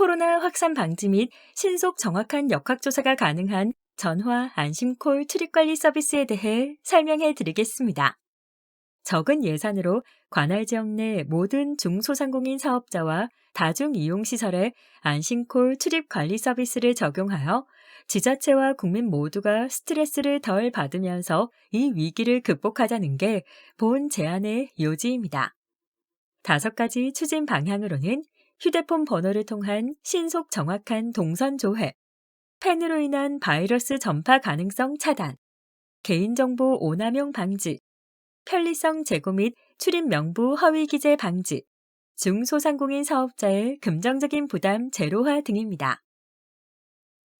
코로나 확산 방지 및 신속 정확한 역학조사가 가능한 전화 안심콜 출입관리 서비스에 대해 설명해 드리겠습니다. 적은 예산으로 관할 지역 내 모든 중소상공인 사업자와 다중이용시설에 안심콜 출입관리 서비스를 적용하여 지자체와 국민 모두가 스트레스를 덜 받으면서 이 위기를 극복하자는 게 본 제안의 요지입니다. 5가지 추진 방향으로는 휴대폰 번호를 통한 신속 정확한 동선 조회, 팬으로 인한 바이러스 전파 가능성 차단, 개인정보 오남용 방지, 편리성 제고 및 출입 명부 허위 기재 방지, 중소상공인 사업자의 금전적인 부담 제로화 등입니다.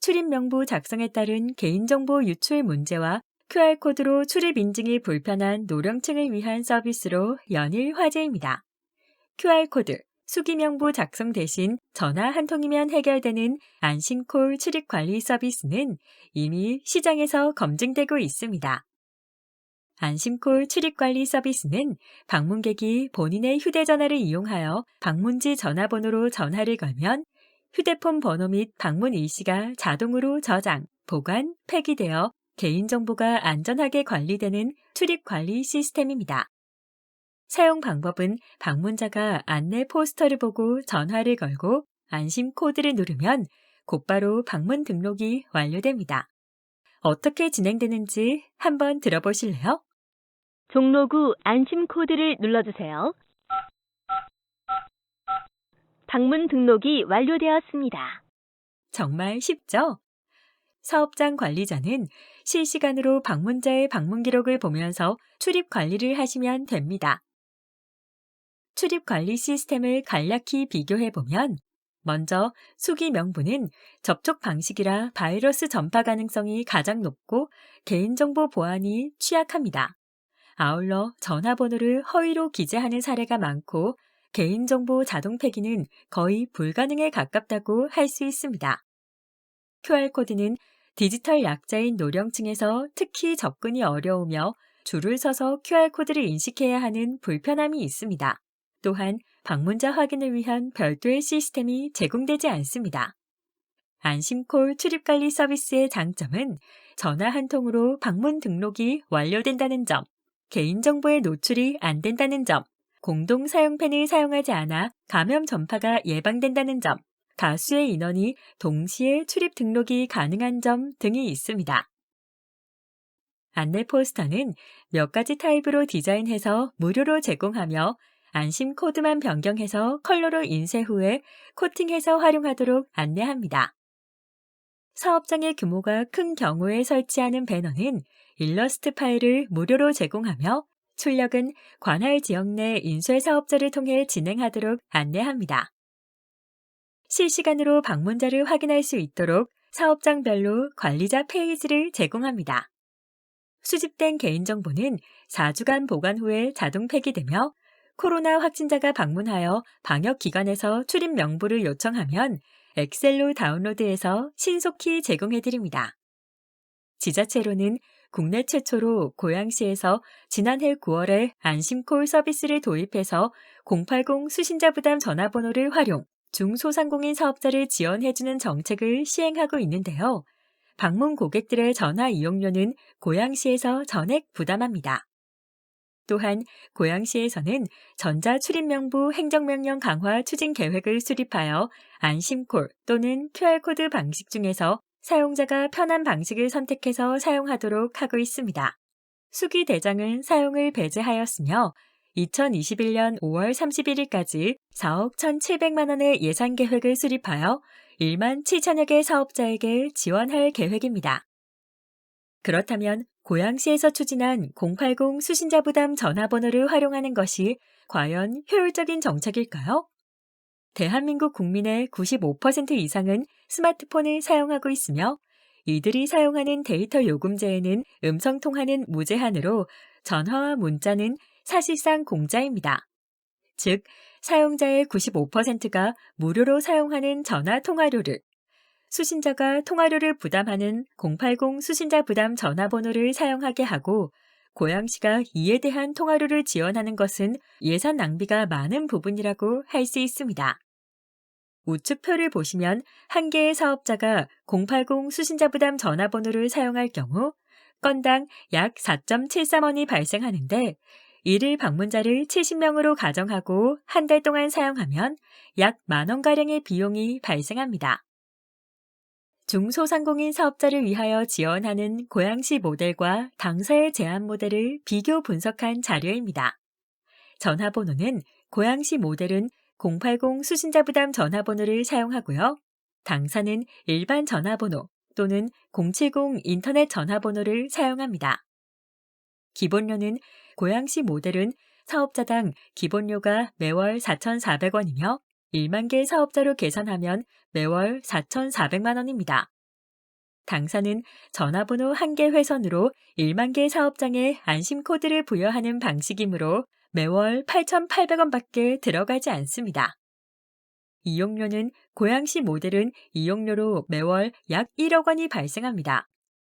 출입 명부 작성에 따른 개인정보 유출 문제와 QR코드로 출입 인증이 불편한 노령층을 위한 서비스로 연일 화제입니다. QR코드, 수기명부 작성 대신 전화 한 통이면 해결되는 안심콜 출입관리 서비스는 이미 시장에서 검증되고 있습니다. 안심콜 출입관리 서비스는 방문객이 본인의 휴대전화를 이용하여 방문지 전화번호로 전화를 걸면 휴대폰 번호 및 방문 일시가 자동으로 저장, 보관, 폐기되어 개인정보가 안전하게 관리되는 출입관리 시스템입니다. 사용 방법은 방문자가 안내 포스터를 보고 전화를 걸고 안심 코드를 누르면 곧바로 방문 등록이 완료됩니다. 어떻게 진행되는지 한번 들어보실래요? 종로 후 안심 코드를 눌러주세요. 방문 등록이 완료되었습니다. 정말 쉽죠? 사업장 관리자는 실시간으로 방문자의 방문 기록을 보면서 출입 관리를 하시면 됩니다. 출입 관리 시스템을 간략히 비교해보면 먼저 수기 명부는 접촉 방식이라 바이러스 전파 가능성이 가장 높고 개인정보 보안이 취약합니다. 아울러 전화번호를 허위로 기재하는 사례가 많고 개인정보 자동 폐기는 거의 불가능에 가깝다고 할 수 있습니다. QR코드는 디지털 약자인 노령층에서 특히 접근이 어려우며 줄을 서서 QR코드를 인식해야 하는 불편함이 있습니다. 또한 방문자 확인을 위한 별도의 시스템이 제공되지 않습니다. 안심콜 출입관리 서비스의 장점은 전화 한 통으로 방문 등록이 완료된다는 점, 개인정보의 노출이 안 된다는 점, 공동 사용팬을 사용하지 않아 감염 전파가 예방된다는 점, 다수의 인원이 동시에 출입 등록이 가능한 점 등이 있습니다. 안내 포스터는 몇 가지 타입으로 디자인해서 무료로 제공하며 안심 코드만 변경해서 컬러로 인쇄 후에 코팅해서 활용하도록 안내합니다. 사업장의 규모가 큰 경우에 설치하는 배너는 일러스트 파일을 무료로 제공하며 출력은 관할 지역 내 인쇄 사업자를 통해 진행하도록 안내합니다. 실시간으로 방문자를 확인할 수 있도록 사업장별로 관리자 페이지를 제공합니다. 수집된 개인정보는 4주간 보관 후에 자동 폐기되며 코로나 확진자가 방문하여 방역기관에서 출입 명부를 요청하면 엑셀로 다운로드해서 신속히 제공해드립니다. 지자체로는 국내 최초로 고양시에서 지난해 9월에 안심콜 서비스를 도입해서 080 수신자 부담 전화번호를 활용, 중소상공인 사업자를 지원해주는 정책을 시행하고 있는데요. 방문 고객들의 전화 이용료는 고양시에서 전액 부담합니다. 또한 고양시에서는 전자출입명부 행정명령 강화 추진 계획을 수립하여 안심콜 또는 QR코드 방식 중에서 사용자가 편한 방식을 선택해서 사용하도록 하고 있습니다. 수기 대장은 사용을 배제하였으며 2021년 5월 31일까지 4억 1,700만 원의 예산 계획을 수립하여 1만 7천여 개 사업자에게 지원할 계획입니다. 그렇다면 고양시에서 추진한 080 수신자 부담 전화번호를 활용하는 것이 과연 효율적인 정책일까요? 대한민국 국민의 95% 이상은 스마트폰을 사용하고 있으며 이들이 사용하는 데이터 요금제에는 음성통화는 무제한으로 전화와 문자는 사실상 공짜입니다. 즉, 사용자의 95%가 무료로 사용하는 전화 통화료를 수신자가 통화료를 부담하는 080 수신자 부담 전화번호를 사용하게 하고 고양시가 이에 대한 통화료를 지원하는 것은 예산 낭비가 많은 부분이라고 할 수 있습니다. 우측표를 보시면 한 개의 사업자가 080 수신자 부담 전화번호를 사용할 경우 건당 약 4.73원이 발생하는데 일일 방문자를 70명으로 가정하고 한 달 동안 사용하면 약 만원가량의 비용이 발생합니다. 중소상공인 사업자를 위하여 지원하는 고양시 모델과 당사의 제안 모델을 비교 분석한 자료입니다. 전화번호는 고양시 모델은 080 수신자 부담 전화번호를 사용하고요. 당사는 일반 전화번호 또는 070 인터넷 전화번호를 사용합니다. 기본료는 고양시 모델은 사업자당 기본료가 매월 4,400원이며 1만 개 사업자로 계산하면 매월 4,400만 원입니다. 당사는 전화번호 한 개 회선으로 1만 개 사업장에 안심코드를 부여하는 방식이므로 매월 8,800원밖에 들어가지 않습니다. 이용료는 고양시 모델은 이용료로 매월 약 1억 원이 발생합니다.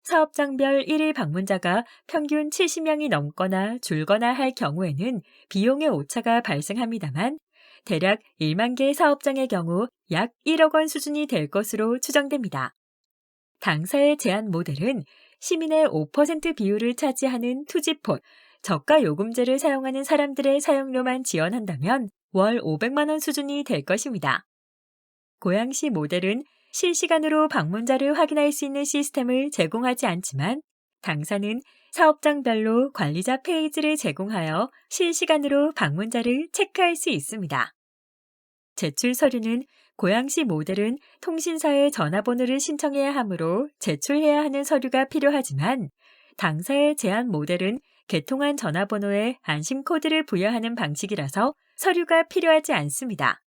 사업장별 1일 방문자가 평균 70명이 넘거나 줄거나 할 경우에는 비용의 오차가 발생합니다만 대략 1만 개 사업장의 경우 약 1억 원 수준이 될 것으로 추정됩니다. 당사의 제안 모델은 시민의 5% 비율을 차지하는 투지폰, 저가 요금제를 사용하는 사람들의 사용료만 지원한다면 월 500만 원 수준이 될 것입니다. 고양시 모델은 실시간으로 방문자를 확인할 수 있는 시스템을 제공하지 않지만 당사는 사업장별로 관리자 페이지를 제공하여 실시간으로 방문자를 체크할 수 있습니다. 제출 서류는 고양시 모델은 통신사에 전화번호를 신청해야 하므로 제출해야 하는 서류가 필요하지만 당사의 제안 모델은 개통한 전화번호에 안심코드를 부여하는 방식이라서 서류가 필요하지 않습니다.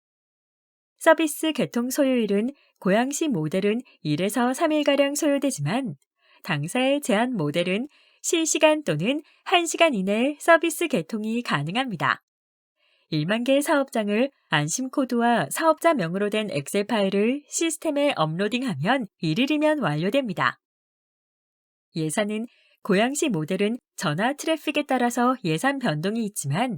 서비스 개통 소요일은 고양시 모델은 1에서 3일가량 소요되지만 당사의 제안 모델은 실시간 또는 1시간 이내 서비스 개통이 가능합니다. 1만 개 사업장을 안심코드와 사업자명으로 된 엑셀 파일을 시스템에 업로딩하면 1일이면 완료됩니다. 예산은 고양시 모델은 전화 트래픽에 따라서 예산 변동이 있지만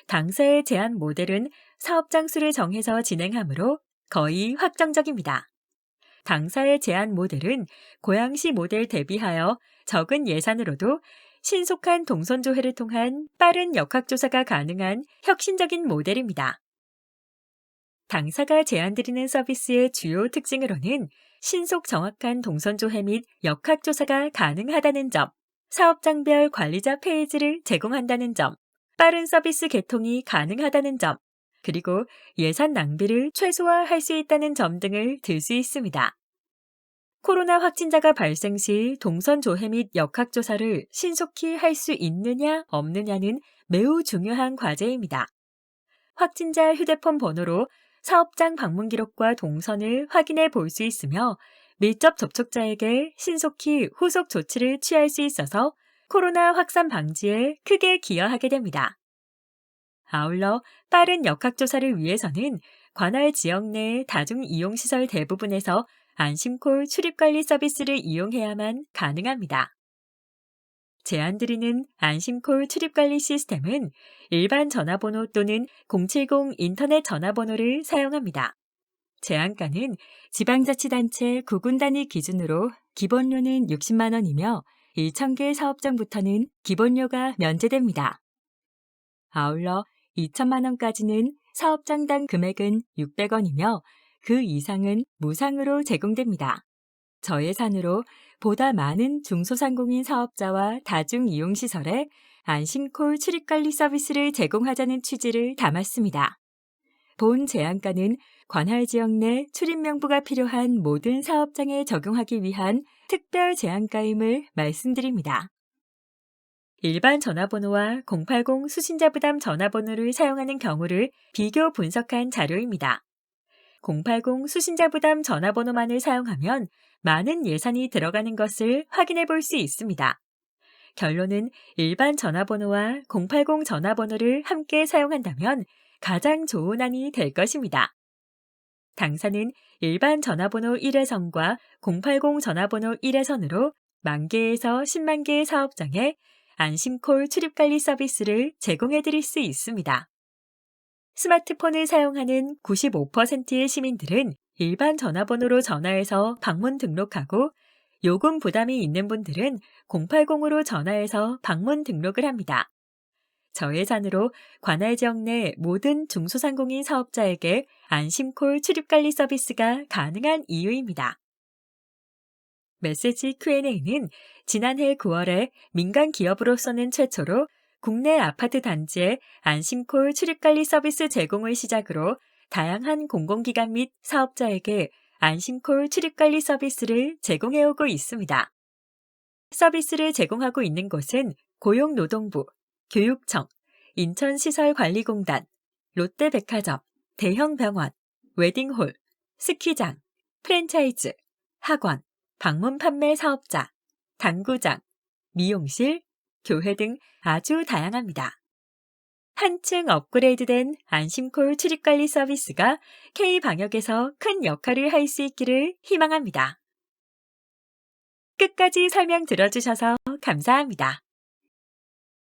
당사의 제안 모델은 사업장 수를 정해서 진행하므로 거의 확정적입니다. 당사의 제안 모델은 고양시 모델 대비하여 적은 예산으로도 신속한 동선 조회를 통한 빠른 역학조사가 가능한 혁신적인 모델입니다. 당사가 제안드리는 서비스의 주요 특징으로는 신속 정확한 동선 조회 및 역학조사가 가능하다는 점, 사업장별 관리자 페이지를 제공한다는 점, 빠른 서비스 개통이 가능하다는 점, 그리고 예산 낭비를 최소화할 수 있다는 점 등을 들 수 있습니다. 코로나 확진자가 발생 시 동선 조회 및 역학조사를 신속히 할 수 있느냐 없느냐는 매우 중요한 과제입니다. 확진자 휴대폰 번호로 사업장 방문 기록과 동선을 확인해 볼 수 있으며 밀접 접촉자에게 신속히 후속 조치를 취할 수 있어서 코로나 확산 방지에 크게 기여하게 됩니다. 아울러 빠른 역학조사를 위해서는 관할 지역 내 다중이용시설 대부분에서 안심콜 출입관리 서비스를 이용해야만 가능합니다. 제안드리는 안심콜 출입관리 시스템은 일반 전화번호 또는 070 인터넷 전화번호를 사용합니다. 제안가는 지방자치단체 구군 단위 기준으로 기본료는 60만 원이며 1,000개 사업장부터는 기본료가 면제됩니다. 아울러 2천만 원까지는 사업장당 금액은 600원이며 그 이상은 무상으로 제공됩니다. 저예산으로 보다 많은 중소상공인 사업자와 다중이용시설에 안심콜 출입관리 서비스를 제공하자는 취지를 담았습니다. 본 제안가는 관할 지역 내 출입 명부가 필요한 모든 사업장에 적용하기 위한 특별 제안가임을 말씀드립니다. 일반 전화번호와 080 수신자 부담 전화번호를 사용하는 경우를 비교 분석한 자료입니다. 080 수신자 부담 전화번호만을 사용하면 많은 예산이 들어가는 것을 확인해 볼 수 있습니다. 결론은 일반 전화번호와 080 전화번호를 함께 사용한다면 가장 좋은 안이 될 것입니다. 당사는 일반 전화번호 1회선과 080 전화번호 1회선으로 1만 개에서 10만 개의 사업장에 안심콜 출입관리 서비스를 제공해 드릴 수 있습니다. 스마트폰을 사용하는 95%의 시민들은 일반 전화번호로 전화해서 방문 등록하고 요금 부담이 있는 분들은 080으로 전화해서 방문 등록을 합니다. 저예산으로 관할 지역 내 모든 중소상공인 사업자에게 안심콜 출입관리 서비스가 가능한 이유입니다. 메시지 Q&A는 지난해 9월에 민간 기업으로서는 최초로 국내 아파트 단지에 안심콜 출입관리 서비스 제공을 시작으로 다양한 공공기관 및 사업자에게 안심콜 출입관리 서비스를 제공해오고 있습니다. 서비스를 제공하고 있는 곳은 고용노동부, 교육청, 인천시설관리공단, 롯데백화점, 대형병원, 웨딩홀, 스키장, 프랜차이즈, 학원, 방문 판매 사업자, 당구장, 미용실, 교회 등 아주 다양합니다. 한층 업그레이드된 안심콜 출입관리 서비스가 K방역에서 큰 역할을 할 수 있기를 희망합니다. 끝까지 설명 들어주셔서 감사합니다.